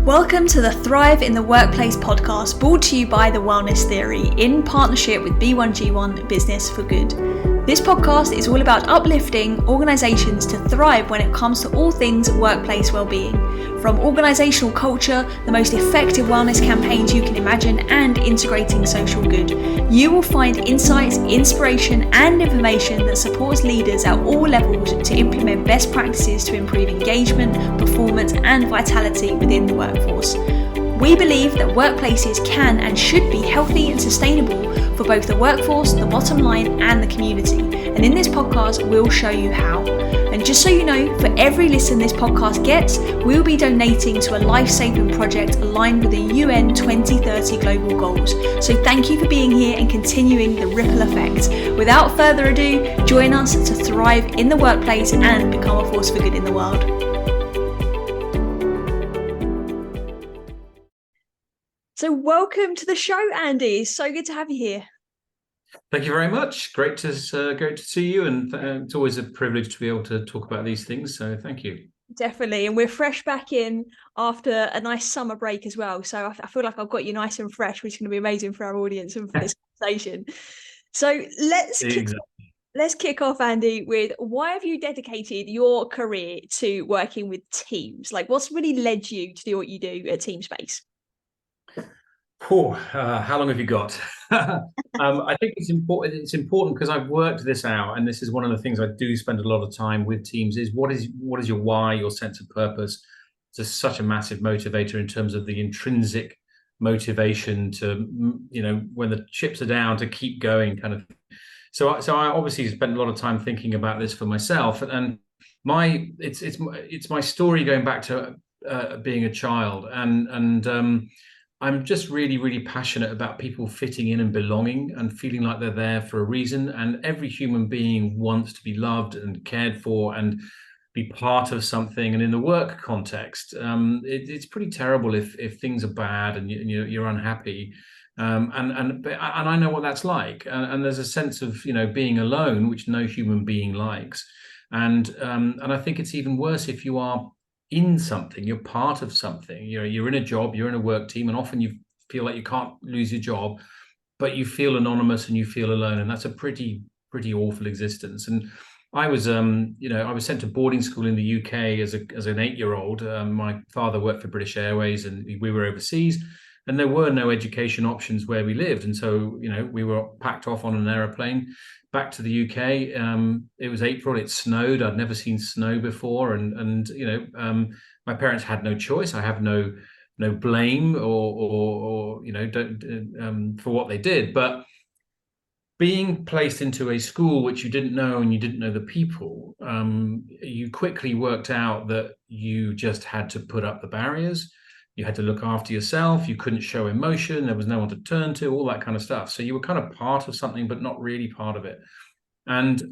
Welcome to the Thrive in the Workplace podcast, brought to you by The Wellness Theory in partnership with B1G1 Business for Good. This podcast is all about uplifting organisations to thrive when it comes to all things workplace wellbeing. From organisational culture, the most effective wellness campaigns you can imagine, and integrating social good. You will find insights, inspiration and information that supports leaders at all levels to implement best practices to improve engagement, performance and vitality within the workforce. We believe that workplaces can and should be healthy and sustainable for both the workforce, the bottom line and the community. And in this podcast, we'll show you how. And just so you know, for every listen this podcast gets, we'll be donating to a life-saving project aligned with the UN 2030 global goals. So thank you for being here and continuing the ripple effect. Without further ado, join us to thrive in the workplace and become a force for good in the world. So welcome to the show, Andy. It's so good to have you here. Thank you very much. Great to see you, and it's always a privilege to be able to talk about these things. So thank you. Definitely, and we're fresh back in after a nice summer break as well. So I feel like I've got you nice and fresh, which is going to be amazing for our audience and for this conversation. So let's kick off, Andy, with why have you dedicated your career to working with teams? Like, what's really led you to do what you do at TeamSpace? How long have you got? I think it's important. It's important because I've worked this out, and this is one of the things I do spend a lot of time with teams. Is what is your why, your sense of purpose? It's just such a massive motivator in terms of the intrinsic motivation to, when the chips are down, to keep going, kind of. So I obviously spent a lot of time thinking about this for myself, and it's my story going back to being a child, and I'm just really, really passionate about people fitting in and belonging and feeling like they're there for a reason. And every human being wants to be loved and cared for and be part of something. And in the work context, it's pretty terrible if things are bad and you're unhappy. And I know what that's like. And there's a sense of being alone, which no human being likes. And I think it's even worse if you are in something, you're part of something, you're in a job, you're in a work team, and often you feel like you can't lose your job, but you feel anonymous and you feel alone, and that's a pretty awful existence. And I was I was sent to boarding school in the UK as an 8-year-old. My father worked for British Airways, and we were overseas, and there were no education options where we lived, and so we were packed off on an aeroplane back to the UK. It was April, it snowed. I'd never seen snow before. And my parents had no choice. I have no blame or for what they did. But being placed into a school which you didn't know and you didn't know the people, you quickly worked out that you just had to put up the barriers. You had to look after yourself. You couldn't show emotion. There was no one to turn to, all that kind of stuff. So you were kind of part of something, but not really part of it. And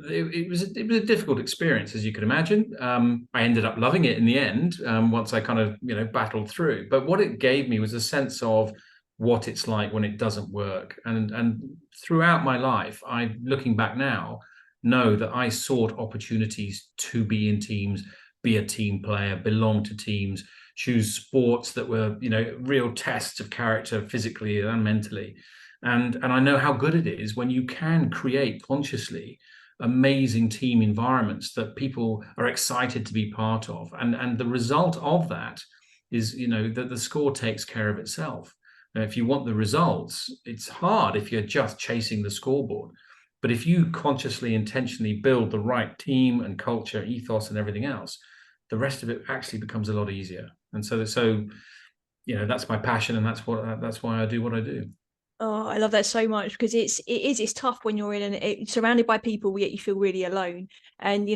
it was a difficult experience, as you can imagine. I ended up loving it in the end, once I kind of, battled through. But what it gave me was a sense of what it's like when it doesn't work. And throughout my life, looking back now, know that I sought opportunities to be in teams, be a team player, belong to teams, choose sports that were, real tests of character physically and mentally. And I know how good it is when you can create consciously amazing team environments that people are excited to be part of. And the result of that is, that the score takes care of itself. Now, if you want the results, it's hard if you're just chasing the scoreboard. But if you consciously, intentionally build the right team and culture, ethos and everything else, the rest of it actually becomes a lot easier. And so that's my passion, and that's why I do what I do. Oh, I love that so much, because it's tough when you're surrounded by people, yet you feel really alone. And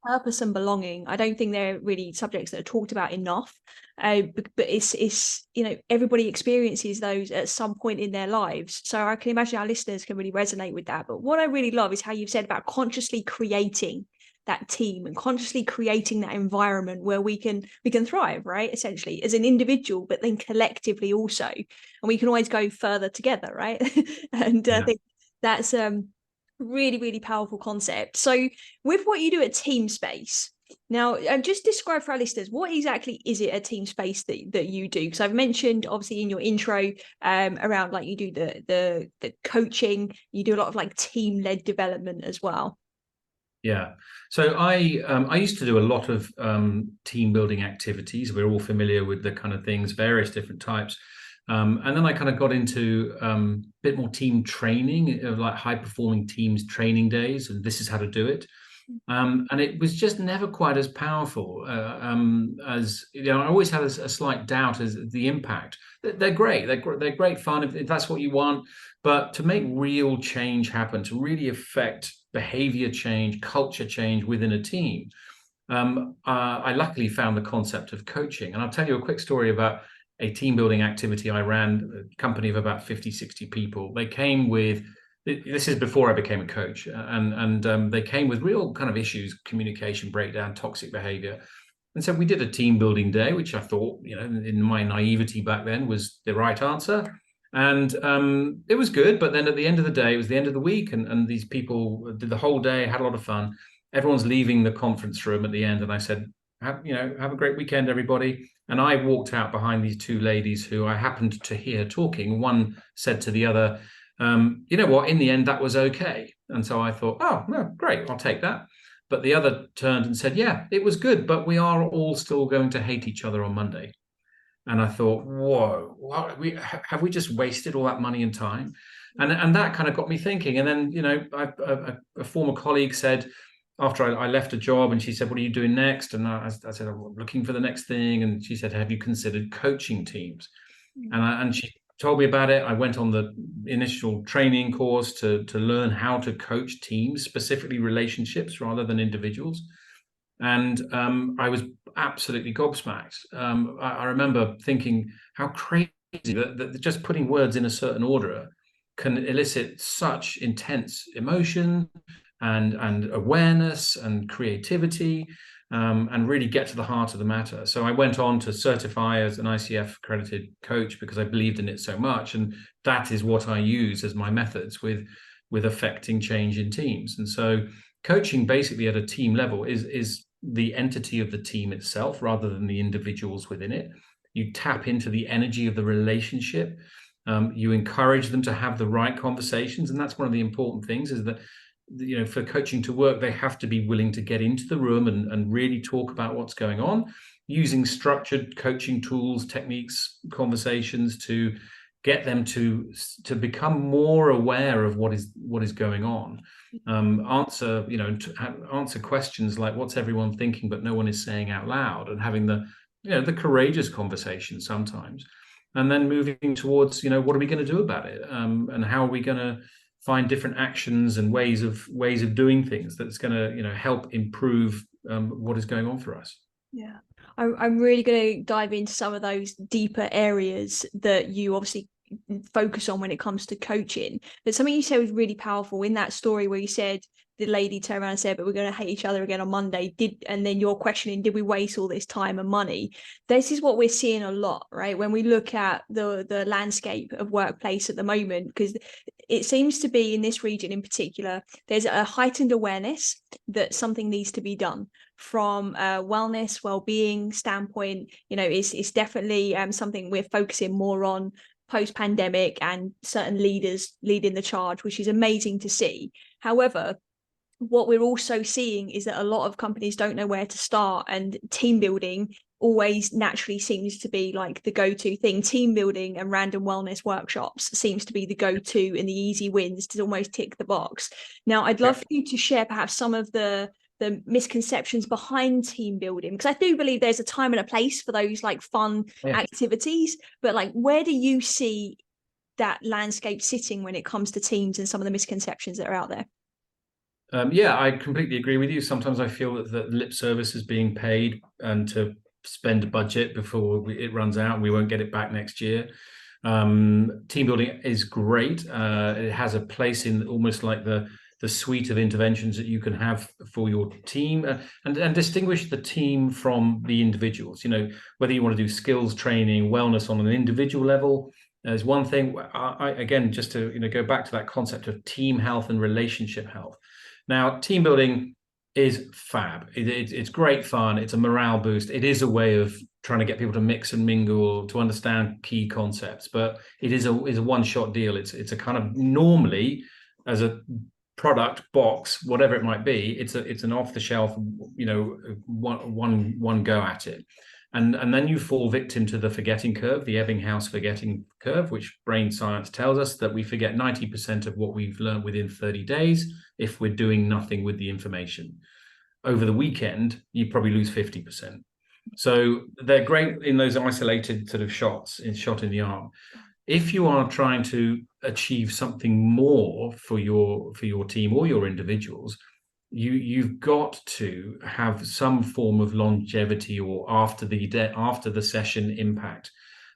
purpose and belonging, I don't think they're really subjects that are talked about enough. But it's everybody experiences those at some point in their lives. So I can imagine our listeners can really resonate with that. But what I really love is how you've said about consciously creating that team and consciously creating that environment where we can thrive, right? Essentially as an individual, but then collectively also, and we can always go further together, right? And I think that's really, really powerful concept. So with what you do at TeamSpace, Now, just describe for our listeners, what exactly is it at Team Space that you do? Because I've mentioned obviously in your intro around like you do the coaching, you do a lot of like team-led development as well. Yeah. So I used to do a lot of team building activities. We're all familiar with the kind of things, various different types. And then I kind of got into a bit more team training, like high performing teams training days, and this is how to do it. And it was just never quite as powerful as, you know, I always had a slight doubt as the impact. They're great. They're great fun if that's what you want. But to make real change happen, to really affect behavior change, culture change within a team, I luckily found the concept of coaching. And I'll tell you a quick story about a team building activity I ran, a company of about 50, 60 people. They came with, this is before I became a coach, and they came with real kind of issues, communication breakdown, toxic behavior. And so we did a team building day, which I thought, you know, in my naivety back then was the right answer. And it was good. But then at the end of the day, it was the end of the week, and these people did the whole day, had a lot of fun. Everyone's leaving the conference room at the end. And I said, have a great weekend, everybody. And I walked out behind these two ladies who I happened to hear talking. One said to the other, you know what, in the end, that was okay. And so I thought, oh, no, great, I'll take that. But the other turned and said, yeah, it was good, but we are all still going to hate each other on Monday. And I thought, whoa, have we just wasted all that money and time? And that kind of got me thinking. And then, you know, a former colleague said, after I left a job, and she said, what are you doing next? And I said, I'm looking for the next thing. And she said, have you considered coaching teams? And she told me about it. I went on the initial training course to learn how to coach teams, specifically relationships rather than individuals. And I was absolutely gobsmacked. I remember thinking how crazy that just putting words in a certain order can elicit such intense emotion and awareness and creativity, and really get to the heart of the matter. So I went on to certify as an ICF accredited coach because I believed in it so much. And that is what I use as my methods with affecting change in teams. And so coaching basically at a team level is the entity of the team itself rather than the individuals within it. You tap into the energy of the relationship. You encourage them to have the right conversations. And that's one of the important things, is that, you know, for coaching to work, they have to be willing to get into the room and really talk about what's going on, using structured coaching tools, techniques, conversations to get them to become more aware of what is going on. Answer questions like, what's everyone thinking but no one is saying out loud, and having the courageous conversation sometimes, and then moving towards, what are we going to do about it, and how are we going to find different actions and ways of doing things that's going to help improve what is going on for us. Yeah, I'm really going to dive into some of those deeper areas that you obviously focus on when it comes to coaching. But something you said was really powerful in that story where you said the lady turned around and said, but we're going to hate each other again on Monday. And then you're questioning, did we waste all this time and money? This is what we're seeing a lot, right? When we look at the landscape of workplace at the moment, because it seems to be in this region in particular, there's a heightened awareness that something needs to be done from a wellness, well-being standpoint. It's definitely something we're focusing more on post-pandemic, and certain leaders leading the charge, which is amazing to see. However, what we're also seeing is that a lot of companies don't know where to start, and team building always naturally seems to be like the go-to thing. Team building and random wellness workshops seems to be the go-to and the easy wins to almost tick the box. Now, I'd love for you to share perhaps some of the misconceptions behind team building, because I do believe there's a time and a place for those like fun activities, but like, where do you see that landscape sitting when it comes to teams and some of the misconceptions that are out there? I completely agree with you. Sometimes I feel that lip service is being paid and to spend a budget before it runs out and we won't get it back next year. Team building is great. It has a place in almost like the suite of interventions that you can have for your team, and distinguish the team from the individuals. Whether you want to do skills training, wellness on an individual level is one thing. I again, just to go back to that concept of team health and relationship health. Now, team building is fab. It's great fun. It's a morale boost. It is a way of trying to get people to mix and mingle, to understand key concepts, but it is a one-shot deal. It's a kind of, normally, as a product box, whatever it might be, it's an off-the-shelf, one go at it. And then you fall victim to the forgetting curve, the Ebbinghaus forgetting curve, which brain science tells us that we forget 90% of what we've learned within 30 days if we're doing nothing with the information. Over the weekend, you probably lose 50%. So they're great in those isolated sort of shot in the arm. If you are trying to achieve something more for your team or your individuals, you've got to have some form of longevity or after the session impact.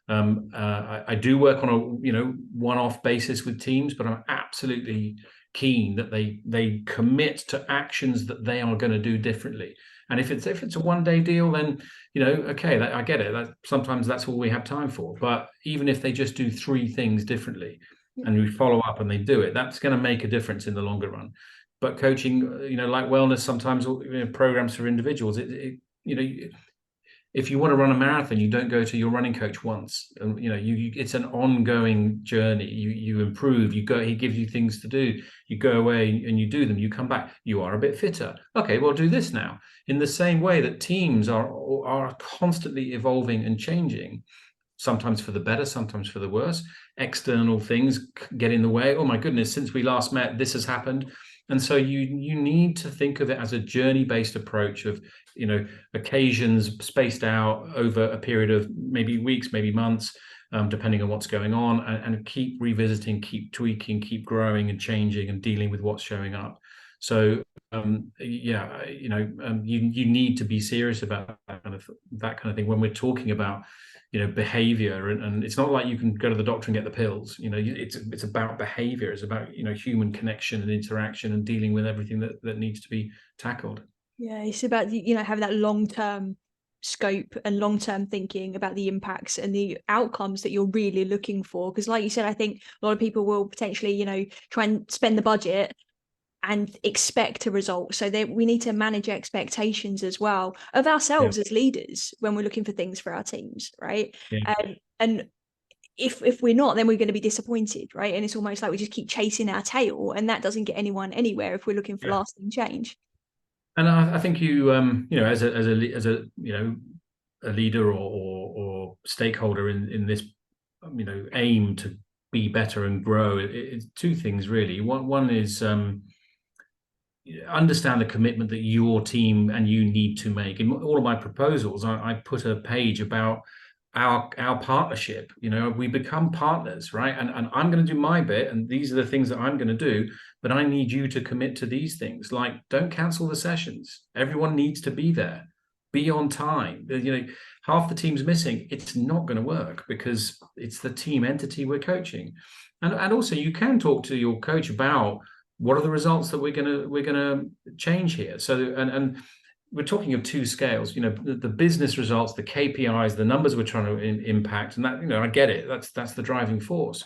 I do work on a one-off basis with teams, but I'm absolutely keen that they commit to actions that they are going to do differently. And if it's a one-day deal, then okay, I get it. Sometimes that's all we have time for. But even if they just do 3 things differently, and we follow up and they do it, that's going to make a difference in the longer run. But coaching, like wellness, sometimes programs for individuals, if you want to run a marathon, you don't go to your running coach once. It's an ongoing journey. You improve. He gives you things to do. You go away and you do them. You come back. You are a bit fitter. Okay, well, do this now. In the same way that teams are constantly evolving and changing, sometimes for the better, sometimes for the worse. External things get in the way. Oh my goodness, since we last met, this has happened. And so you need to think of it as a journey-based approach of, occasions spaced out over a period of maybe weeks, maybe months, depending on what's going on, and keep revisiting, keep tweaking, keep growing and changing and dealing with what's showing up. So you need to be serious about that kind of thing when we're talking about behavior, and it's not like you can go to the doctor and get the pills. It's about behavior. It's about human connection and interaction and dealing with everything that needs to be tackled. Yeah, it's about having that long-term scope and long-term thinking about the impacts and the outcomes that you're really looking for, because like you said, I think a lot of people will potentially try and spend the budget and expect a result. So we need to manage expectations as well of ourselves as leaders when we're looking for things for our teams, right? And if we're not, then we're going to be disappointed, right? And it's almost like we just keep chasing our tail, and that doesn't get anyone anywhere if we're looking for lasting change. And I think you as a leader or stakeholder in this aim to be better and grow, it's 2 things really. One is understand the commitment that your team and you need to make. In all of my proposals, I put a page about our partnership. We become partners, right? And I'm going to do my bit, and these are the things that I'm going to do, but I need you to commit to these things. Like, don't cancel the sessions. Everyone needs to be there. Be on time. Half the team's missing. It's not going to work because it's the team entity we're coaching. And also you can talk to your coach about what are the results that we're gonna change here. So and we're talking of 2 scales, the business results, the KPIs, the numbers we're trying to impact, and that, I get it. That's the driving force.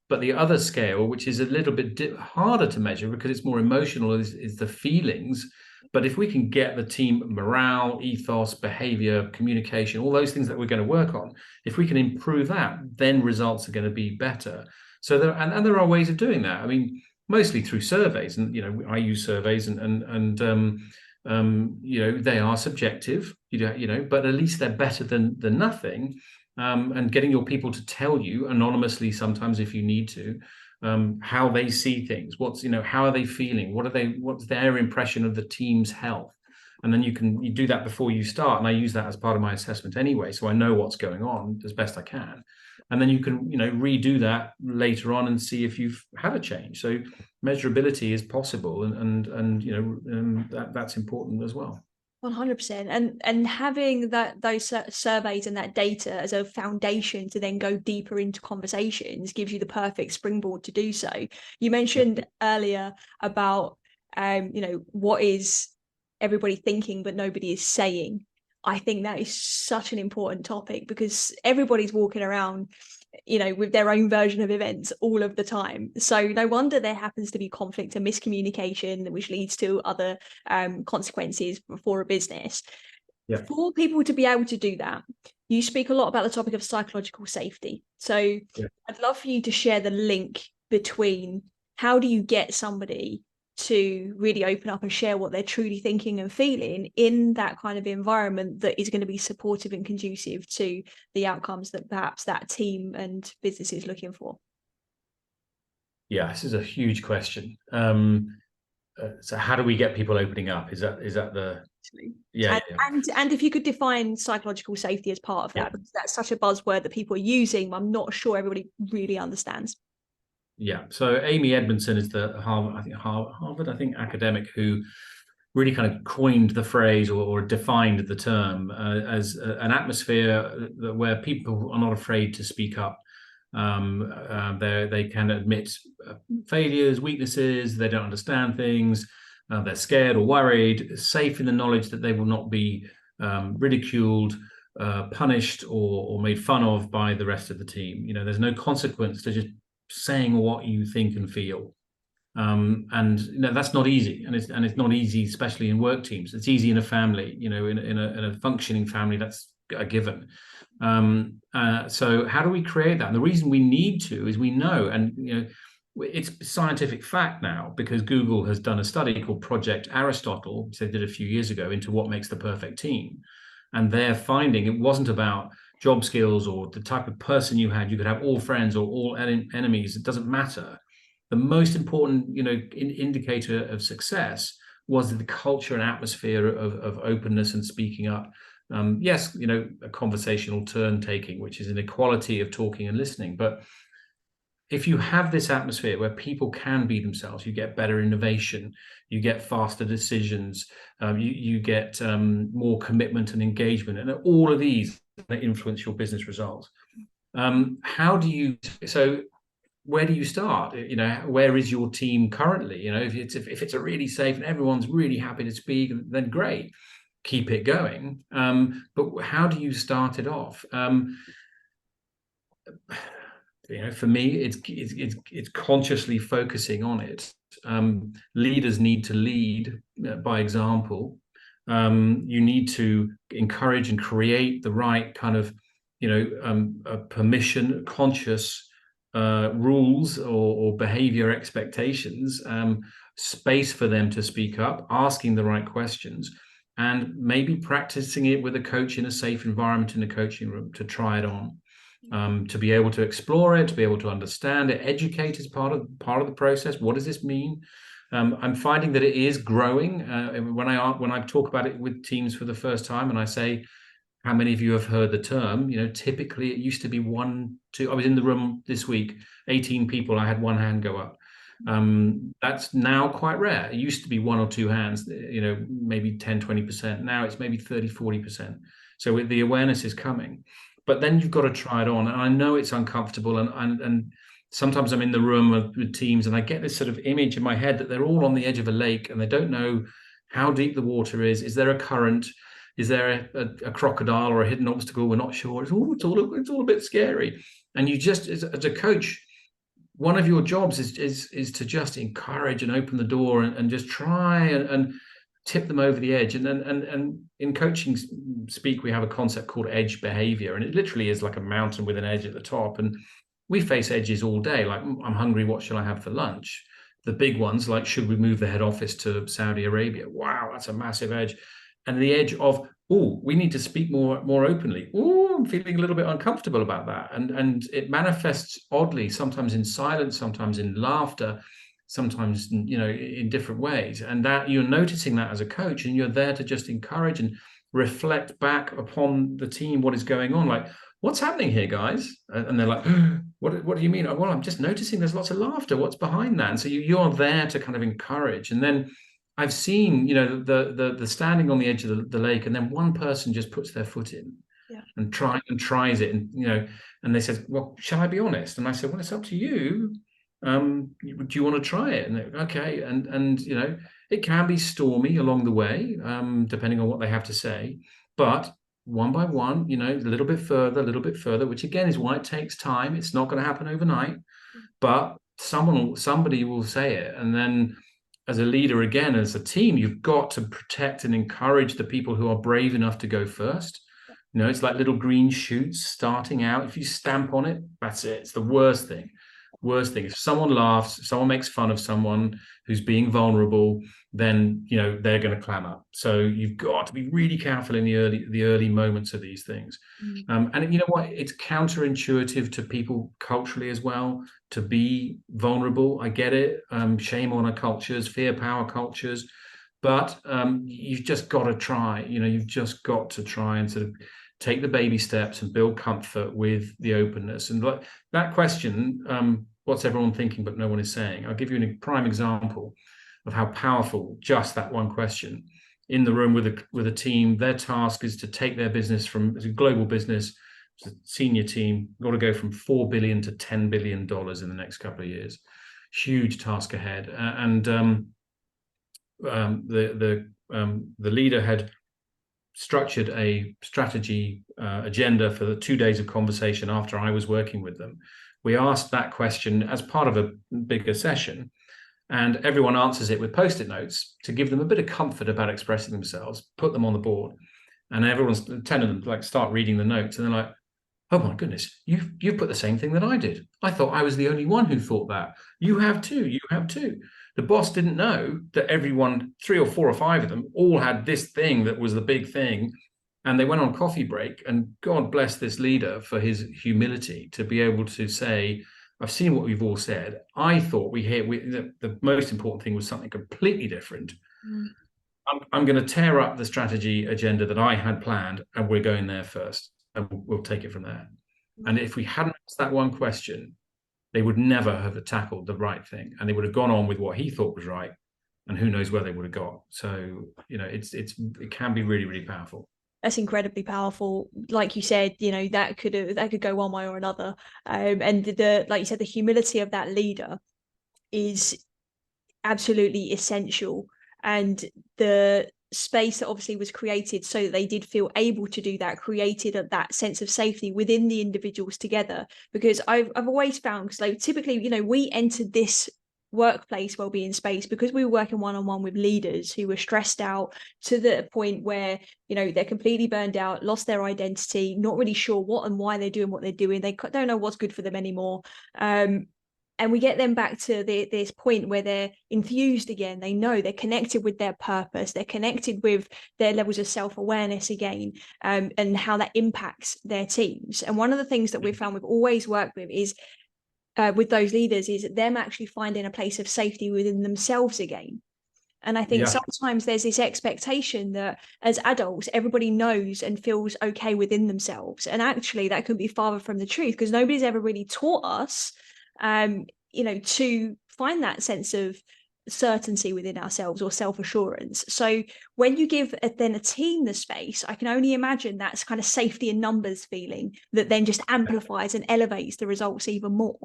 But the other scale, which is a little bit harder to measure because it's more emotional, is the feelings. But if we can get the team morale, ethos, behavior, communication, all those things that we're going to work on, if we can improve that, then results are going to be better. So there are ways of doing that. I mean, mostly through surveys, and I use surveys, and they are subjective, but at least they're better than nothing. And getting your people to tell you anonymously, sometimes if you need to, how they see things, how are they feeling, what's their impression of the team's health, and then you do that before you start. And I use that as part of my assessment anyway, so I know what's going on as best I can. And then you can, redo that later on and see if you've had a change. So measurability is possible, and that's important as well. 100%. And having those surveys and that data as a foundation to then go deeper into conversations gives you the perfect springboard to do so. You mentioned earlier about what is everybody thinking but nobody is saying. I think that is such an important topic, because everybody's walking around, with their own version of events all of the time. So no wonder there happens to be conflict and miscommunication, which leads to other consequences for a business. Yeah. For people to be able to do that, you speak a lot about the topic of psychological safety. So I'd love for you to share the link between how do you get somebody to really open up and share what they're truly thinking and feeling in that kind of environment that is going to be supportive and conducive to the outcomes that perhaps that team and business is looking for. Yeah, this is a huge question. So how do we get people opening up? Is that the and if you could define psychological safety as part of that, because that's such a buzzword that people are using, but I'm not sure everybody really understands. Yeah. So Amy Edmondson is the Harvard academic who really kind of coined the phrase or defined the term as an atmosphere where people are not afraid to speak up. They can admit failures, weaknesses, they don't understand things, they're scared or worried, safe in the knowledge that they will not be ridiculed, punished, or made fun of by the rest of the team. There's no consequence to just saying what you think and feel. And that's not easy, and it's not easy, especially in work teams. It's easy in a family, in a functioning family, that's a given. So how do we create that? And the reason we need to is we know, and it's scientific fact now, because Google has done a study called Project Aristotle, which they did a few years ago, into what makes the perfect team. And they're finding it wasn't about job skills or the type of person you had. You could have all friends or all enemies. It doesn't matter. The most important, indicator of success was the culture and atmosphere of openness and speaking up. Yes, a conversational turn taking, which is an equality of talking and listening. But if you have this atmosphere where people can be themselves, you get better innovation, you get faster decisions, you get more commitment and engagement, and all of these influence your business results. Where do you start? Where is your team currently? If it's a really safe and everyone's really happy to speak, then great, keep it going. But how do you start it off? For me, it's consciously focusing on it. Leaders need to lead by example. You need to encourage and create the right kind of, permission, conscious rules or behavior expectations, space for them to speak up, asking the right questions, and maybe practicing it with a coach in a safe environment in a coaching room to try it on. To be able to explore it, to be able to understand it, educate is part of the process. What does this mean? I'm finding that it is growing. When I talk about it with teams for the first time, and I say, how many of you have heard the term? Typically it used to be 1, 2. I was in the room this week, 18 people. I had one hand go up. That's now quite rare. It used to be 1 or 2 hands, maybe 10, 20%. Now it's maybe 30, 40%. So the awareness is coming. But then you've got to try it on. And I know it's uncomfortable. And sometimes I'm in the room with teams and I get this sort of image in my head that they're all on the edge of a lake and they don't know how deep the water is. Is there a current? Is there a crocodile or a hidden obstacle? We're not sure. It's all a bit scary. And you just, as a coach, one of your jobs is to just encourage and open the door and just try and tip them over the edge. And in coaching speak, we have a concept called edge behavior, and it literally is like a mountain with an edge at the top. And we face edges all day, like, I'm hungry, what shall I have for lunch? The big ones, like, should we move the head office to Saudi Arabia? Wow, that's a massive edge. And the edge of, we need to speak more openly. I'm feeling a little bit uncomfortable about that. And it manifests oddly, sometimes in silence, sometimes in laughter, sometimes, in different ways. And that you're noticing that as a coach, and you're there to just encourage and reflect back upon the team what is going on. Like, what's happening here, guys? And they're like, what do you mean? Well, I'm just noticing there's lots of laughter. What's behind that? And so you're there to kind of encourage. And then I've seen, the standing on the edge of the lake, and then one person just puts their foot in and tries it. And they said, well, shall I be honest? And I said, well, it's up to you. Do you want to try it? And okay. And it can be stormy along the way, depending on what they have to say. but one by one, a little bit further, which again is why it takes time. It's not going to happen overnight, but somebody will say it. And then as a leader, again, as a team, you've got to protect and encourage the people who are brave enough to go first. It's like little green shoots starting out. If you stamp on it, that's it. It's the worst thing. If someone laughs, if someone makes fun of someone who's being vulnerable, then they're going to clam up. So you've got to be really careful in the early moments of these things. And you know what? It's counterintuitive to people culturally as well to be vulnerable. I get it. Shame on our cultures, fear power cultures, but you've just got to try. You've just got to try and sort of take the baby steps and build comfort with the openness. And that question, what's everyone thinking but no one is saying? I'll give you a prime example of how powerful just that one question. In the room with a team, their task is to take their business from, as a global business, as a senior team, got to go from $4 billion to $10 billion in the next couple of years. Huge task ahead. And the leader had structured a strategy agenda for the 2 days of conversation after I was working with them. We asked that question as part of a bigger session, and everyone answers it with Post-it notes to give them a bit of comfort about expressing themselves, put them on the board. And 10 of them start reading the notes, and they're like, oh my goodness, you've put the same thing that I did. I thought I was the only one who thought that. You have too. The boss didn't know that everyone, 3 or 4 or 5 of them, all had this thing that was the big thing. And they went on coffee break, and God bless this leader for his humility to be able to say, I've seen what we've all said. I thought the most important thing was something completely different. I'm going to tear up the strategy agenda that I had planned, and we're going there first, and we'll take it from there. And if we hadn't asked that one question, they would never have tackled the right thing, and they would have gone on with what he thought was right, and who knows where they would have got. So it can be really, really powerful. That's incredibly powerful. Like you said, that could go one way or another. And like you said, the humility of that leader is absolutely essential. And the space that obviously was created so that they did feel able to do that created that sense of safety within the individuals together. Because I've always found, because typically, we entered this workplace wellbeing space because we were working one-on-one with leaders who were stressed out to the point where they're completely burned out, lost their identity, not really sure what and why they're doing what they're doing. They don't know what's good for them anymore. And we get them back to this point where they're infused again. They know they're connected with their purpose. They're connected with their levels of self-awareness again, and how that impacts their teams. And one of the things that we've found we've always worked with is with those leaders is them actually finding a place of safety within themselves again. And I think sometimes there's this expectation that as adults, everybody knows and feels okay within themselves. And actually that could be farther from the truth, because nobody's ever really taught us, to find that sense of certainty within ourselves or self-assurance. So when you give then a team the space, I can only imagine that's kind of safety in numbers feeling that then just amplifies and elevates the results even more.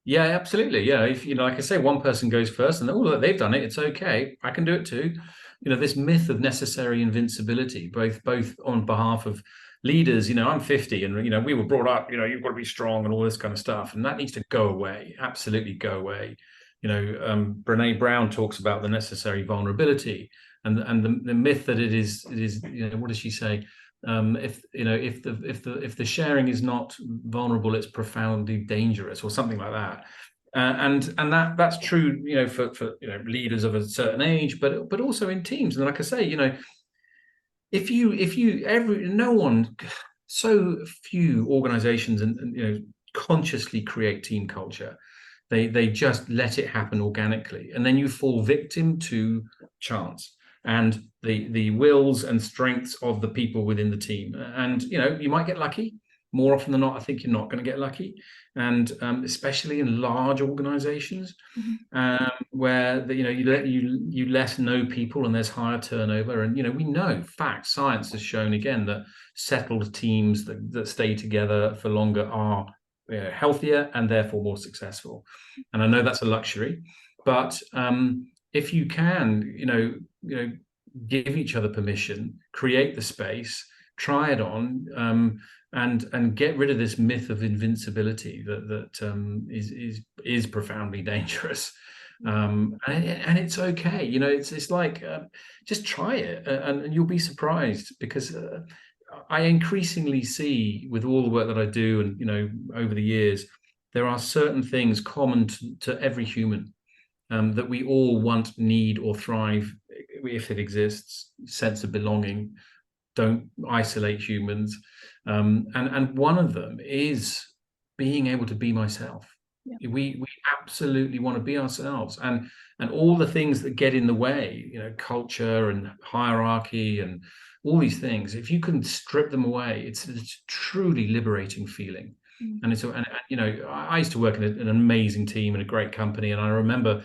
Yeah, absolutely. Yeah, if like I say, one person goes first and they've done it, it's okay, I can do it too. This myth of necessary invincibility, both on behalf of leaders. I'm 50, and we were brought up, you've got to be strong and all this kind of stuff, and that needs to go away. Absolutely go away. Brene Brown talks about the necessary vulnerability and the myth that it is what does she say? If the sharing is not vulnerable, it's profoundly dangerous, or something like that. And that's true, for leaders of a certain age, but also in teams. And like I say, so few organizations and consciously create team culture. They just let it happen organically, and then you fall victim to chance and the wills and strengths of the people within the team. And you might get lucky. More often than not, I think you're not going to get lucky, and especially in large organizations, where you less know people and there's higher turnover. And we know science has shown again that settled teams that stay together for longer are healthier and therefore more successful. And I know that's a luxury, but if you can give each other permission, create the space, try it on, and get rid of this myth of invincibility that is profoundly dangerous. And it's okay, it's like, just try it, and you'll be surprised, because I increasingly see, with all the work that I do, and over the years, there are certain things common to every human, that we all want, need, or thrive, if it exists. Sense of belonging. Don't isolate humans. And one of them is being able to be myself. Yeah. We absolutely want to be ourselves, and all the things that get in the way, culture and hierarchy and all these things, if you can strip them away, it's a truly liberating feeling. And I used to work in an amazing team and a great company, and I remember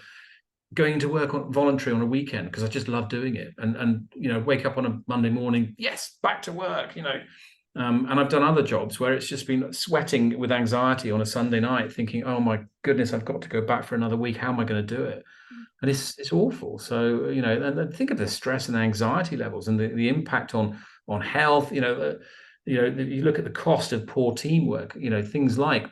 going to work on voluntary on a weekend because I just love doing it, and wake up on a Monday morning, yes, back to work, and I've done other jobs where it's just been sweating with anxiety on a Sunday night, thinking, oh my goodness, I've got to go back for another week. How am I going to do it? And it's awful. So, and think of the stress and anxiety levels and the impact on health. You look at the cost of poor teamwork, things like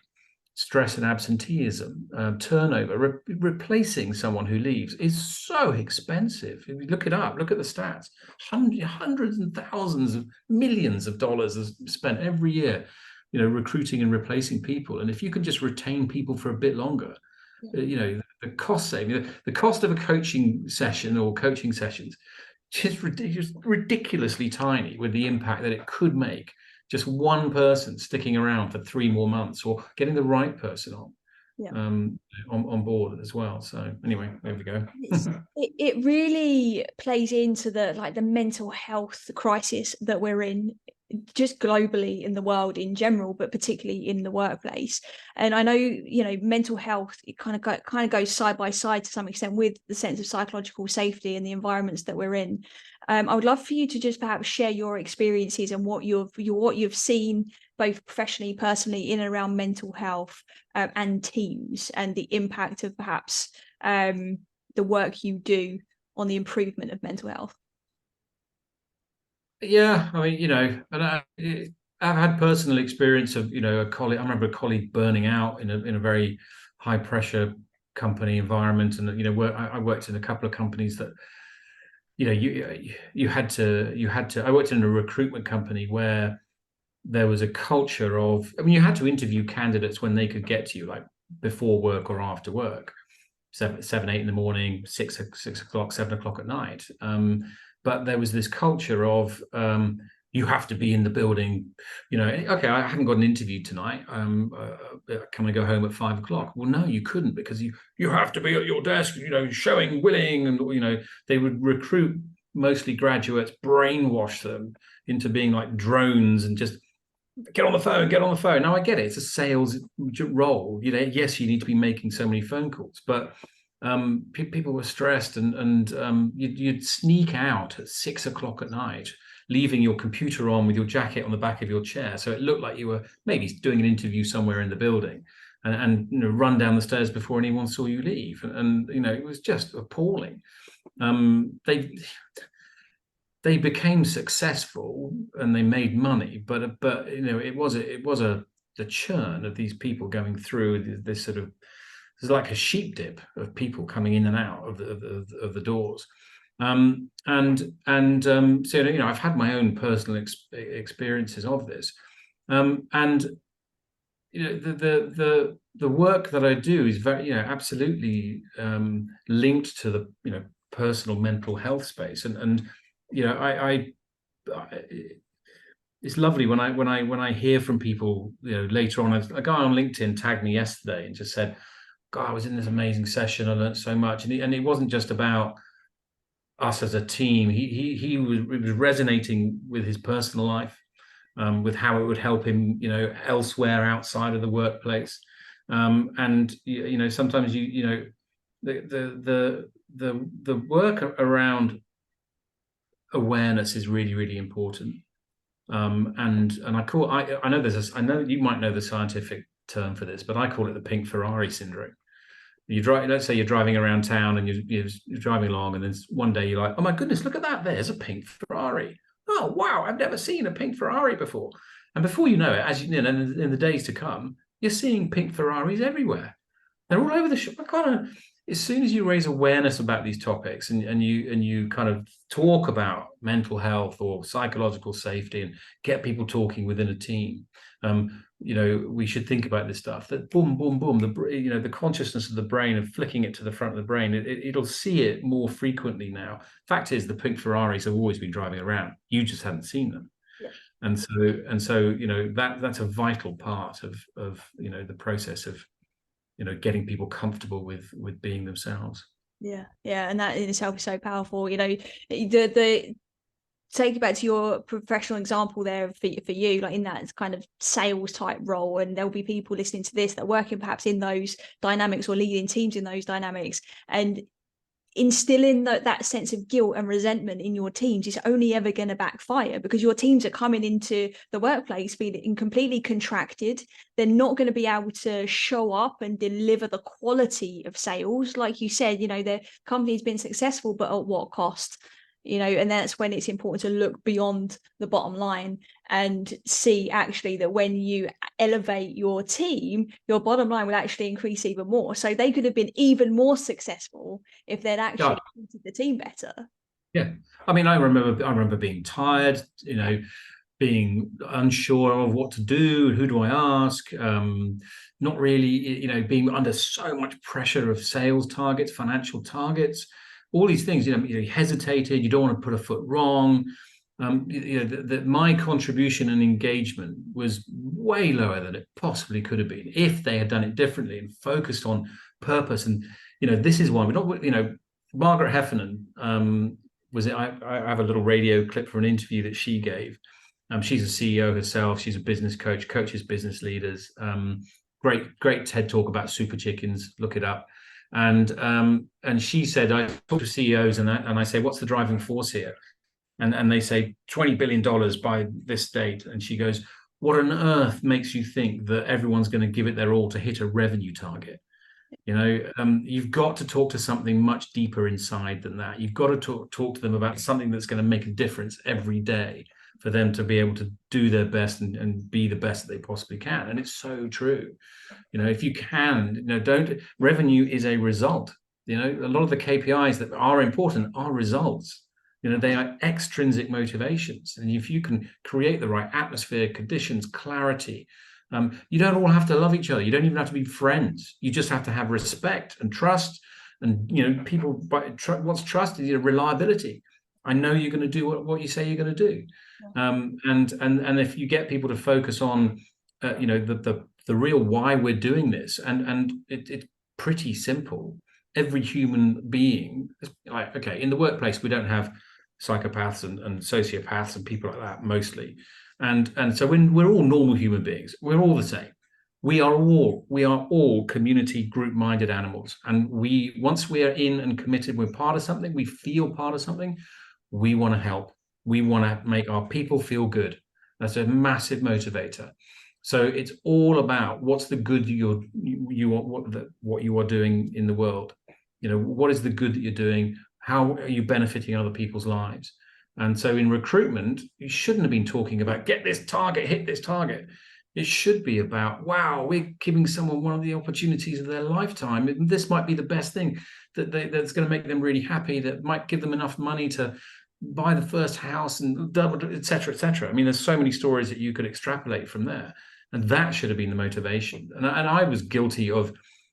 stress and absenteeism, turnover. Replacing someone who leaves is so expensive. If you look it up, look at the stats. Hundreds and thousands of millions of dollars is spent every year, recruiting and replacing people. And if you can just retain people for a bit longer, the cost saving, the cost of a coaching session or coaching sessions, just ridiculously tiny, with the impact that it could make just one person sticking around for 3 more months, or getting the right person on board as well. So anyway, there we go. It really plays into the mental health crisis that we're in, just globally in the world in general, but particularly in the workplace. And I know, mental health, it kind of goes side by side to some extent with the sense of psychological safety and the environments that we're in. I would love for you to just perhaps share your experiences and what you've seen, both professionally, personally, in and around mental health and teams, and the impact of perhaps the work you do on the improvement of mental health. Yeah, I mean, and I've had personal experience of, a colleague. I remember a colleague burning out in a very high pressure company environment, and I worked in a couple of companies that, you had to. I worked in a recruitment company where there was a culture of, you had to interview candidates when they could get to you, like before work or after work, 7, 8 in the morning, 6 o'clock, 7 o'clock at night. But there was this culture of, you have to be in the building, okay, I haven't got an interview tonight. Can I go home at 5 o'clock? Well, no, you couldn't, because you have to be at your desk, showing willing. And, they would recruit mostly graduates, brainwash them into being like drones and just get on the phone. Now, I get it. It's a sales role. Yes, you need to be making so many phone calls, but people were stressed, and you'd sneak out at 6 o'clock at night, leaving your computer on with your jacket on the back of your chair, so it looked like you were maybe doing an interview somewhere in the building, and run down the stairs before anyone saw you leave, and it was just appalling. They became successful and they made money, but it was the churn of these people going through this sort of. There's like a sheep dip of people coming in and out of the doors, so I've had my own personal experiences of this, and the work that I do is very absolutely linked to the personal mental health space, and I it's lovely when I hear from people later on. A guy on LinkedIn tagged me yesterday and just said, God, I was in this amazing session. I learned so much, and it wasn't just about us as a team. He was resonating with his personal life, with how it would help him, elsewhere outside of the workplace. And sometimes the work around awareness is really, really important. And I know you might know the scientific term for this, but I call it the pink Ferrari syndrome. You drive, let's say you're driving around town and you're driving along, and then one day you're like, oh my goodness, look at that, there's a pink Ferrari. Oh wow, I've never seen a pink Ferrari before. And before you know it, as you know, in the days to come, you're seeing pink Ferraris everywhere. They're all over the shop. As soon as you raise awareness about these topics, and you kind of talk about mental health or psychological safety and get people talking within a team, we should think about this stuff. That boom, boom, boom. The consciousness of the brain, of flicking it to the front of the brain, it'll see it more frequently now. Fact is, the pink Ferraris have always been driving around. You just hadn't seen them. Yeah. And so that's a vital part of the process of getting people comfortable with being themselves. Yeah, and that in itself is so powerful. The take it back to your professional example there for you, like in that kind of sales type role, and there'll be people listening to this that are working perhaps in those dynamics or leading teams in those dynamics, and instilling that sense of guilt and resentment in your teams is only ever going to backfire, because your teams are coming into the workplace feeling completely contracted. They're not going to be able to show up and deliver the quality of sales. Like you said, their company's been successful, but at what cost? And that's when it's important to look beyond the bottom line and see actually that when you elevate your team, your bottom line will actually increase even more. So they could have been even more successful if they'd actually treated the team better. Yeah. I mean, I remember being tired, being unsure of what to do, who do I ask? Not really, being under so much pressure of sales targets, financial targets, all these things, you hesitated, you don't want to put a foot wrong. My contribution and engagement was way lower than it possibly could have been if they had done it differently and focused on purpose. And, this is why we're not, Margaret Heffernan, I have a little radio clip from an interview that she gave. She's a CEO herself. She's a business coach, coaches business leaders. Great TED talk about super chickens. Look it up. And she said, I talk to CEOs and I say, what's the driving force here? And they say $20 billion by this date. And she goes, what on earth makes you think that everyone's going to give it their all to hit a revenue target? You've got to talk to something much deeper inside than that. You've got to talk to them about something that's going to make a difference every day for them to be able to do their best and be the best that they possibly can. And it's so true. If you can, revenue is a result. A lot of the KPIs that are important are results. They are extrinsic motivations. And if you can create the right atmosphere, conditions, clarity, you don't all have to love each other. You don't even have to be friends. You just have to have respect and trust. And, people, what's trust is reliability. I know you're going to do what you say you're going to do. And if you get people to focus on, the real why we're doing this, and it's pretty simple. Every human being, in the workplace, we don't have psychopaths and sociopaths and people like that mostly. And so when we're all normal human beings, we're all the same. We are all community group-minded animals. And once we are in and committed, we're part of something, we feel part of something, we want to help. We want to make our people feel good. That's a massive motivator. So it's all about what's the good what you are doing in the world. What is the good that you're doing? How are you benefiting other people's lives? And so in recruitment, you shouldn't have been talking about get this target, hit this target. It should be about, wow, we're giving someone one of the opportunities of their lifetime. This might be the best thing that's going to make them really happy, that might give them enough money to buy the first house and double, et cetera, et cetera. I mean, there's so many stories that you could extrapolate from there. And that should have been the motivation. And I was guilty of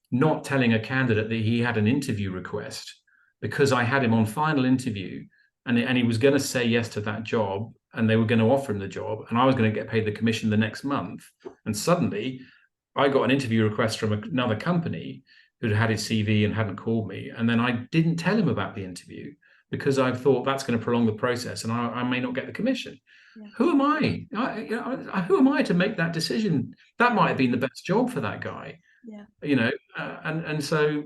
not telling a candidate that he had an interview request, because I had him on final interview and he was going to say yes to that job, and they were going to offer him the job, and I was going to get paid the commission the next month. And suddenly I got an interview request from another company who'd had his CV and hadn't called me. And then I didn't tell him about the interview because I thought that's going to prolong the process and I may not get the commission. Yeah. Who am I? Who am I to make that decision? That might have been the best job for that guy. Yeah. And so,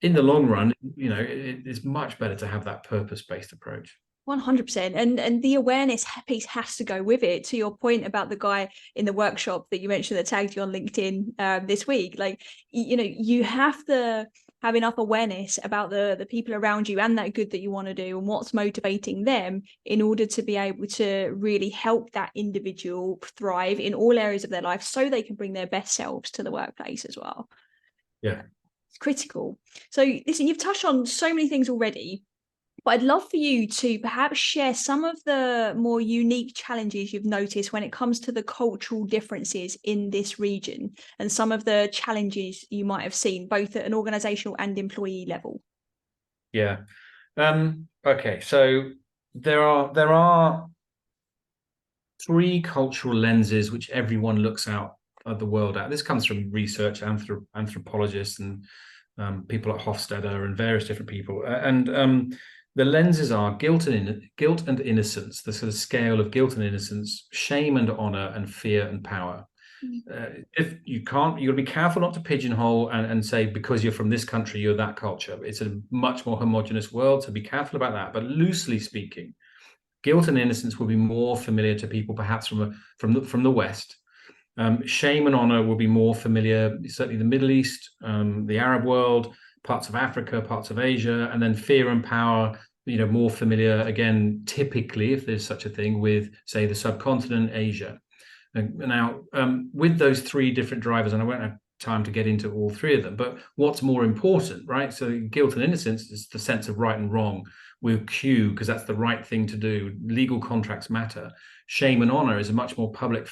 in the long run, it's much better to have that purpose-based approach. 100%. And the awareness piece has to go with it. To your point about the guy in the workshop that you mentioned that tagged you on LinkedIn this week, like, you have to have enough awareness about the people around you and that good that you want to do and what's motivating them in order to be able to really help that individual thrive in all areas of their life so they can bring their best selves to the workplace as well. Yeah. It's critical. So listen, you've touched on so many things already, but I'd love for you to perhaps share some of the more unique challenges you've noticed when it comes to the cultural differences in this region and some of the challenges you might have seen both at an organizational and employee level. Yeah. Okay. So there are three cultural lenses which everyone looks out at the world at. This comes from research, anthropologists and people at Hofstadter and various different people. And the lenses are guilt and innocence, the sort of scale of guilt and innocence, shame and honor, and fear and power. If you got to be careful not to pigeonhole and say because you're from this country you're that culture. It's a much more homogenous world, so be careful about that. But loosely speaking, guilt and innocence will be more familiar to people perhaps from the West. Shame and honor will be more familiar, certainly the Middle East, the Arab world, parts of Africa, parts of Asia, and then fear and power, more familiar again, typically, if there's such a thing, with, say, the subcontinent, Asia. And now, with those three different drivers, and I won't have time to get into all three of them, but what's more important, right? So guilt and innocence is the sense of right and wrong. We'll cue because that's the right thing to do. Legal contracts matter. Shame and honor is a much more public.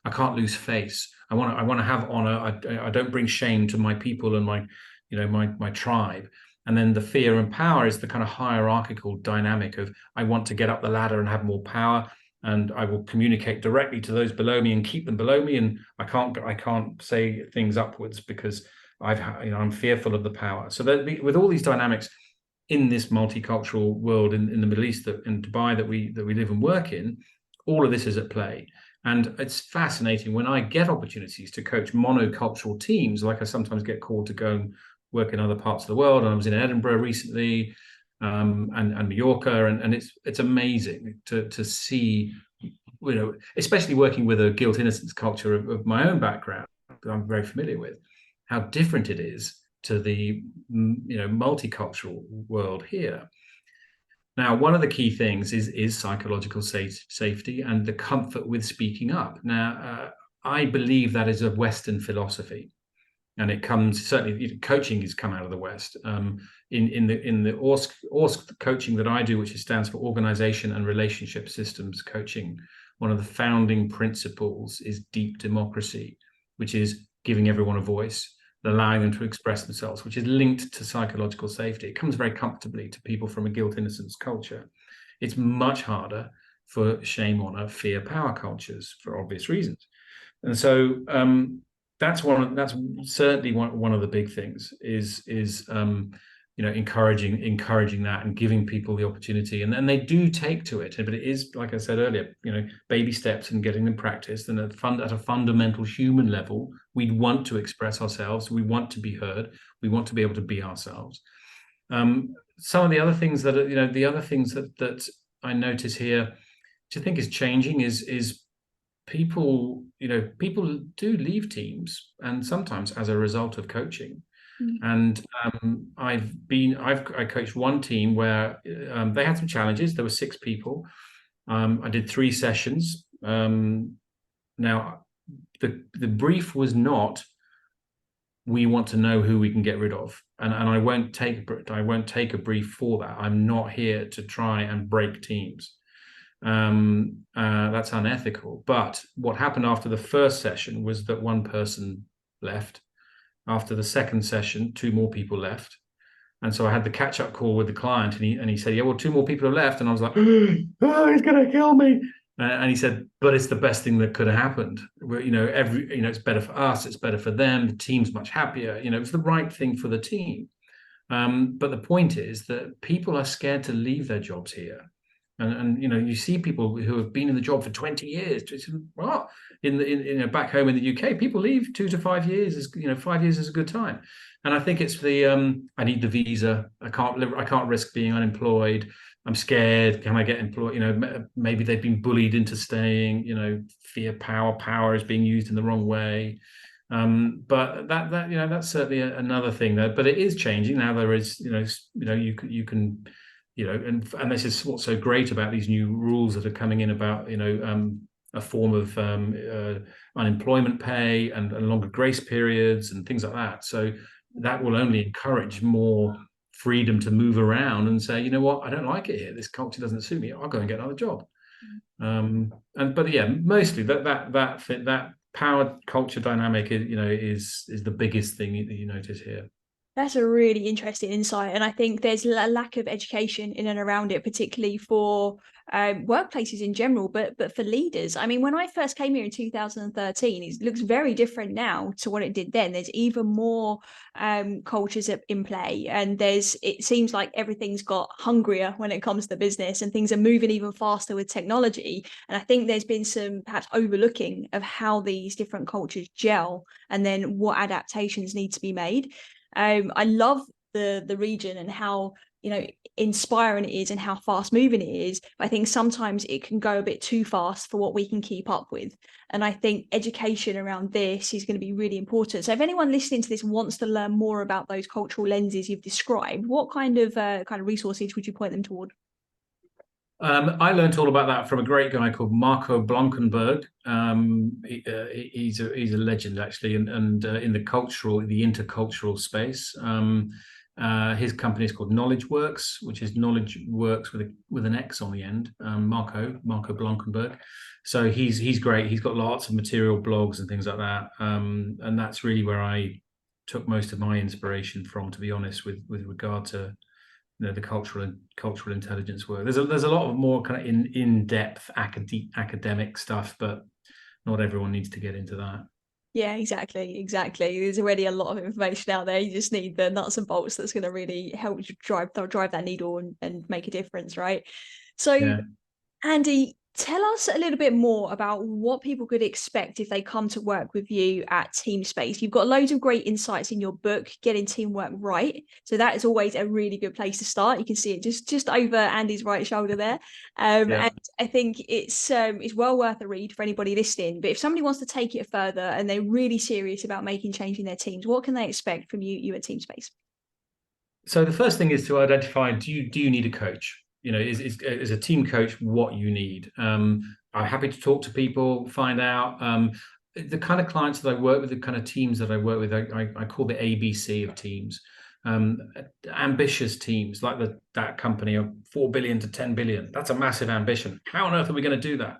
I can't lose face. I want to have honor. I don't bring shame to my people and my tribe. And then the fear and power is the kind of hierarchical dynamic of I want to get up the ladder and have more power, and I will communicate directly to those below me and keep them below me. And I can't say things upwards because I'm fearful of the power. So that with all these dynamics in this multicultural world in the Middle East, in Dubai that we live and work in, all of this is at play. And it's fascinating when I get opportunities to coach monocultural teams, like I sometimes get called to go and work in other parts of the world. And I was in Edinburgh recently, and Mallorca, and it's amazing to see, especially working with a guilt innocence culture of my own background that I'm very familiar with, how different it is to the multicultural world here. Now, one of the key things is psychological safety and the comfort with speaking up. Now, I believe that is a Western philosophy, and it comes certainly. Coaching has come out of the West. In the ORSC coaching that I do, which stands for Organization and Relationship Systems Coaching, one of the founding principles is deep democracy, which is giving everyone a voice, allowing them to express themselves, which is linked to psychological safety. It comes very comfortably to people from a guilt innocence culture. It's much harder for shame, honor, fear, power cultures for obvious reasons. And so that's certainly one of the big things is encouraging that and giving people the opportunity, and they do take to it. But it is, like I said earlier, baby steps and getting them practiced. And at a fundamental human level, we want to express ourselves. We want to be heard. We want to be able to be ourselves. Some of the other things that I notice here, which I think is changing, is people do leave teams, and sometimes as a result of coaching. And I coached one team where they had some challenges. There were 6 people. I did 3 sessions. Now, the brief was not, we want to know who we can get rid of, and I won't take a brief for that. I'm not here to try and break teams. That's unethical. But what happened after the first session was that one person left. After the second session, 2 more people left. And so I had the catch-up call with the client, and he said, yeah, well, 2 more people have left. And I was like, oh, he's going to kill me. And he said, but it's the best thing that could have happened. It's better for us. It's better for them. The team's much happier. It's the right thing for the team. But the point is that people are scared to leave their jobs here. And you see people who have been in the job for 20 years. Well, back home in the UK, people leave 2 to 5 years. 5 years is a good time. And I think it's I need the visa. I can't risk being unemployed. I'm scared. Can I get employed? Maybe they've been bullied into staying. Fear, power is being used in the wrong way. But that's certainly another thing there. But it is changing now. There is, you can, and this is what's so great about these new rules that are coming in about, a form of unemployment pay and longer grace periods and things like that. So that will only encourage more freedom to move around and say, you know what, I don't like it here. This culture doesn't suit me. I'll go and get another job. But yeah, mostly that power culture dynamic is the biggest thing that you notice here. That's a really interesting insight. And I think there's a lack of education in and around it, particularly for workplaces in general, but for leaders. I mean, when I first came here in 2013, it looks very different now to what it did then. There's even more cultures in play, and it seems like everything's got hungrier when it comes to business, and things are moving even faster with technology. And I think there's been some perhaps overlooking of how these different cultures gel and then what adaptations need to be made. I love the region and how inspiring it is and how fast moving it is. But I think sometimes it can go a bit too fast for what we can keep up with. And I think education around this is going to be really important. So if anyone listening to this wants to learn more about those cultural lenses you've described, what kind of resources would you point them toward? I learned all about that from a great guy called Marco Blankenberg. He's a legend actually, and in the intercultural space. His company is called Knowledge Works, which is Knowledge Works with an X on the end. Marco Blankenberg. So he's great. He's got lots of material, blogs and things like that. And that's really where I took most of my inspiration from, to be honest, with regard to the cultural intelligence work. There's a lot of more kind of in-depth academic stuff, but not everyone needs to get into that. Yeah, exactly. There's already a lot of information out there. You just need the nuts and bolts that's going to really help you drive that needle and make a difference, right? So, yeah. Andy, tell us a little bit more about what people could expect if they come to work with you at Teamspace. You've got loads of great insights in your book, Getting Teamwork Right. So that is always a really good place to start. You can see it just over Andy's right shoulder there. And I think it's well worth a read for anybody listening. But if somebody wants to take it further and they're really serious about making change in their teams, what can they expect from you at Teamspace? So the first thing is to identify, do you need a coach? Is a team coach what you need? I'm happy to talk to people, find out. The kind of clients that I work with, the kind of teams that I work with, I call the ABC of teams. Ambitious teams, like that company of 4 billion to 10 billion. That's a massive ambition. How on earth are we going to do that?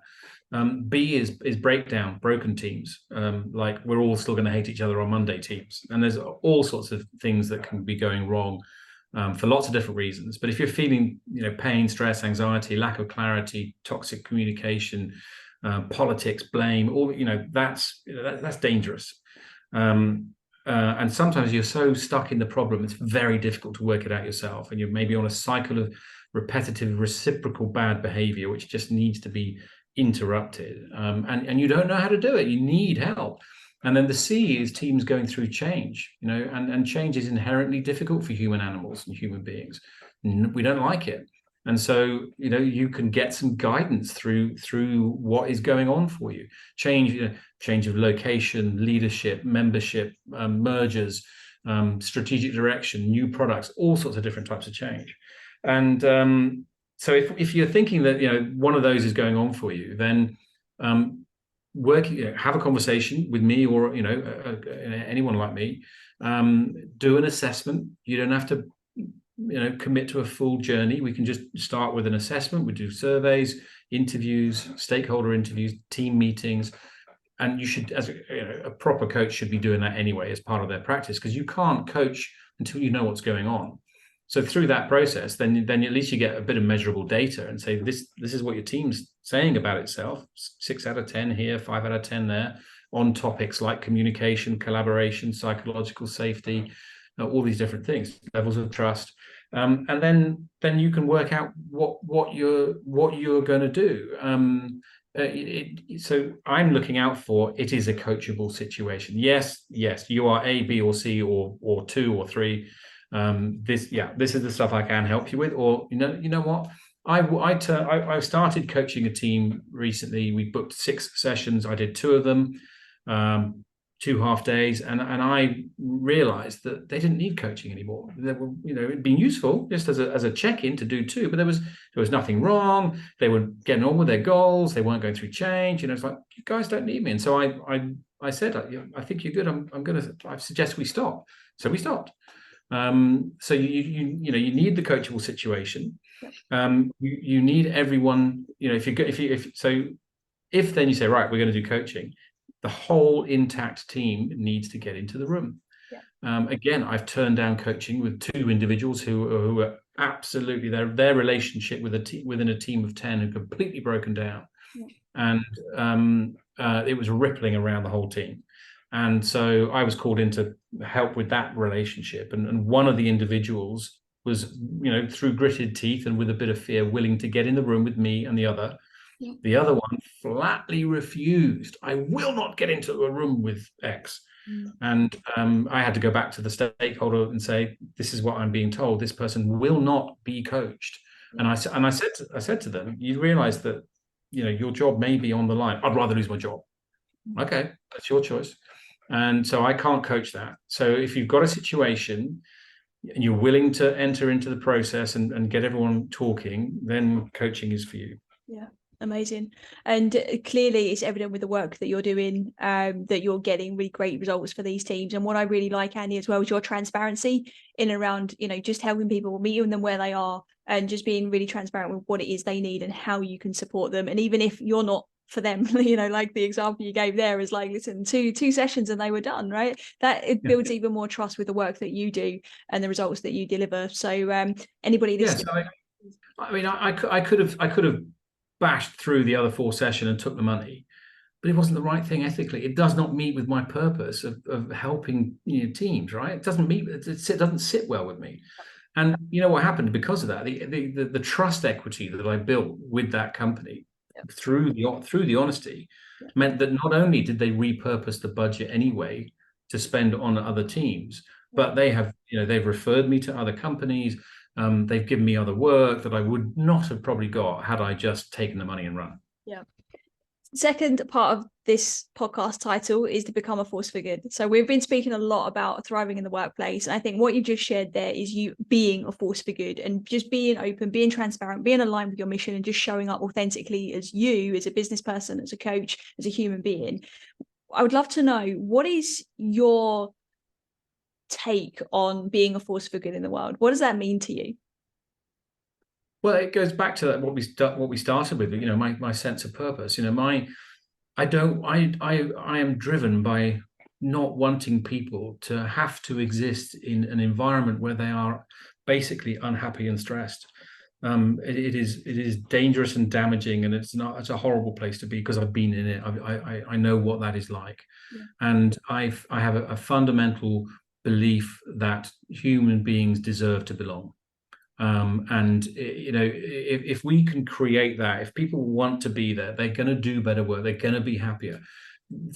B is broken teams. Like we're all still going to hate each other on Monday teams. And there's all sorts of things that can be going wrong. For lots of different reasons. But if you're feeling, pain, stress, anxiety, lack of clarity, toxic communication, politics, blame, all, that's dangerous. And sometimes you're so stuck in the problem, it's very difficult to work it out yourself. And you're maybe on a cycle of repetitive, reciprocal bad behavior, which just needs to be interrupted. And you don't know how to do it. You need help. And then the C is teams going through change, and change is inherently difficult for human animals and human beings. We don't like it. And so, you can get some guidance through what is going on for you. Change of location, leadership, membership, mergers, strategic direction, new products, all sorts of different types of change. And so if you're thinking that, one of those is going on for you, then have a conversation with me or anyone like me. Do an assessment. You don't have to commit to a full journey. We can just start with an assessment. We do surveys, interviews, stakeholder interviews, team meetings, and you should, as a proper coach, should be doing that anyway as part of their practice, because you can't coach until you know what's going on. So through that process, then at least you get a bit of measurable data and say, this is what your team's saying about itself. 6 out of 10 here, 5 out of 10 there, on topics like communication, collaboration, psychological safety, all these different things, levels of trust. And then you can work out what you're going to do. So I'm looking out for, it is a coachable situation. Yes, you are A, B, or C, or 2 or 3. This is the stuff I can help you with, or you know what, I started coaching a team recently. We booked 6 sessions. I did 2 of them, 2 half days, and I realized that they didn't need coaching anymore. They were, it'd been useful just as a check-in to do 2, but there was nothing wrong. They were getting on with their goals. They weren't going through change. It's like, you guys don't need me. And so I said, I think you're good. I suggest we stop. So we stopped. So you need the coachable situation. You need everyone. If then you say, right, we're going to do coaching, the whole intact team needs to get into the room. Again, I've turned down coaching with 2 individuals who are absolutely their relationship within a team of 10 had completely broken down, and it was rippling around the whole team. And so I was called in to help with that relationship. And one of the individuals was, through gritted teeth and with a bit of fear, willing to get in the room with me and the other. The other one flatly refused. I will not get into a room with X. And I had to go back to the stakeholder and say, this is what I'm being told. This person will not be coached. And I said to them, you realize that, your job may be on the line. I'd rather lose my job. Okay, that's your choice. And so I can't coach that. So if you've got a situation and you're willing to enter into the process and get everyone talking, then coaching is for you. Yeah, amazing. And clearly it's evident with the work that you're doing that you're getting really great results for these teams. And what I really like, Andy, as well, is your transparency in and around, just helping people, meeting them where they are, and just being really transparent with what it is they need and how you can support them. And even if you're not for them, like the example you gave there is like, listen, two sessions and they were done, right? That it builds even more trust with the work that you do and the results that you deliver. So anybody listening, I could have bashed through the other 4 sessions and took the money, but it wasn't the right thing ethically. It does not meet with my purpose of helping teams, right? It doesn't sit well with me. And what happened because of that, the trust equity that I built with that company through the honesty meant that not only did they repurpose the budget anyway to spend on other teams, but they've referred me to other companies. They've given me other work that I would not have probably got had I just taken the money and run. Yeah. Second part of this podcast title is to become a force for good. So we've been speaking a lot about thriving in the workplace. And I think what you just shared there is you being a force for good and just being open, being transparent, being aligned with your mission and just showing up authentically as you, as a business person, as a coach, as a human being. I would love to know, what is your take on being a force for good in the world? What does that mean to you? Well, it goes back to that, what we started with, my sense of purpose. I am driven by not wanting people to have to exist in an environment where they are basically unhappy and stressed. It is dangerous and damaging, and it's a horrible place to be because I've been in it. I know what that is like. And I have a fundamental belief that human beings deserve to belong. And if we can create that, if people want to be there, they're going to do better work. They're going to be happier.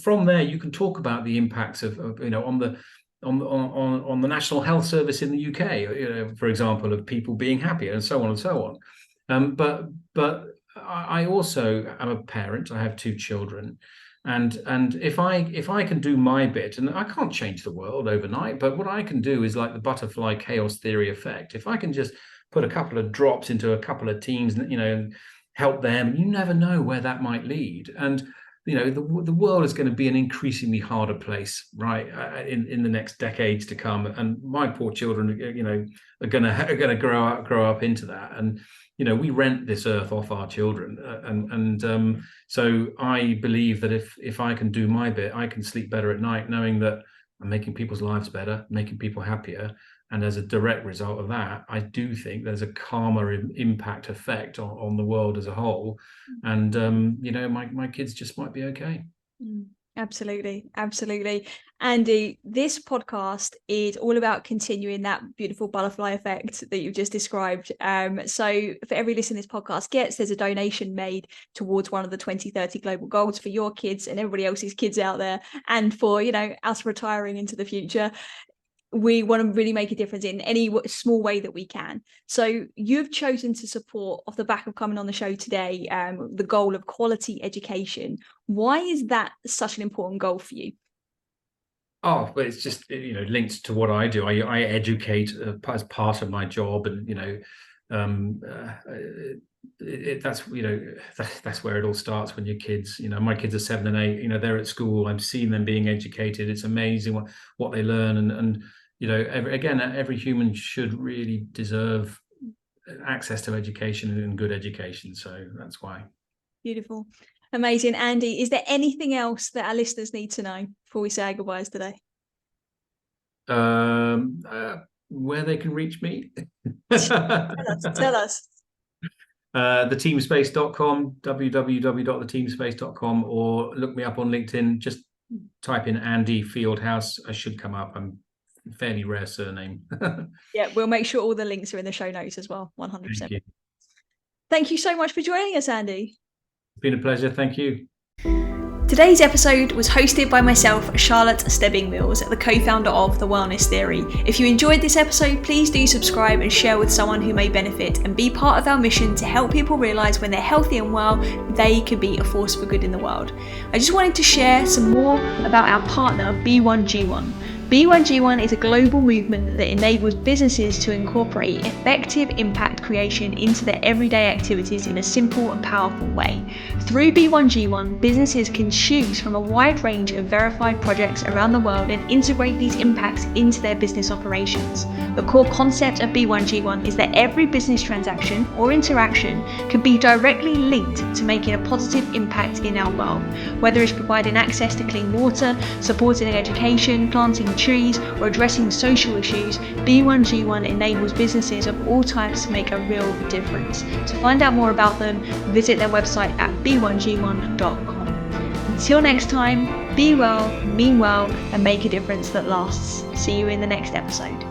From there, you can talk about the impacts of on the National Health Service in the UK, for example, of people being happier and so on and so on. But I also am a parent. I have 2 children. And if I can do my bit, and I can't change the world overnight, but what I can do is like the butterfly chaos theory effect. If I can just put a couple of drops into a couple of teams, and help them, you never know where that might lead. And the world is going to be an increasingly harder place, right, in the next decades to come. And my poor children, are going to grow up into that. And we rent this earth off our children, and so I believe that if I can do my bit, I can sleep better at night, knowing that I'm making people's lives better, making people happier, and as a direct result of that, I do think there's a karma impact effect on the world as a whole, and my kids just might be okay. Absolutely. Andy, this podcast is all about continuing that beautiful butterfly effect that you've just described. So for every listen this podcast gets, there's a donation made towards one of the 2030 global goals for your kids and everybody else's kids out there, and for us retiring into the future. we want to really make a difference in any small way that we can. So you've chosen to support, off the back of coming on the show today, the goal of quality education. Why is that such an important goal for you? Oh, but it's just, linked to what I do. I educate as part of my job, and that's where it all starts when you're kids. My kids are 7 and 8. They're at school. I'm seeing them being educated. It's amazing what they learn, and every human should really deserve access to education and good education. So that's why. Beautiful. Amazing. Andy, is there anything else that our listeners need to know before we say our goodbyes today? Where they can reach me? Tell us. Theteamspace.com, www.theteamspace.com, or look me up on LinkedIn. Just type in Andy Fieldhouse. I should come up. I'm a fairly rare surname. Yeah, we'll make sure all the links are in the show notes as well. 100%. Thank you. Thank you so much for joining us, Andy. It's been a pleasure. Thank you. Today's episode was hosted by myself, Charlotte Stebbing-Mills, the co-founder of The Wellness Theory. If you enjoyed this episode, please do subscribe and share with someone who may benefit, and be part of our mission to help people realise when they're healthy and well, they can be a force for good in the world. I just wanted to share some more about our partner, B1G1. B1G1 is a global movement that enables businesses to incorporate effective impact creation into their everyday activities in a simple and powerful way. Through B1G1, businesses can choose from a wide range of verified projects around the world and integrate these impacts into their business operations. The core concept of B1G1 is that every business transaction or interaction can be directly linked to making a positive impact in our world, whether it's providing access to clean water, supporting education, planting trees, or addressing social issues. B1G1 enables businesses of all types to make a real difference. To find out more about them, visit their website at b1g1.com. Until next time, be well, mean well, and make a difference that lasts. See you in the next episode.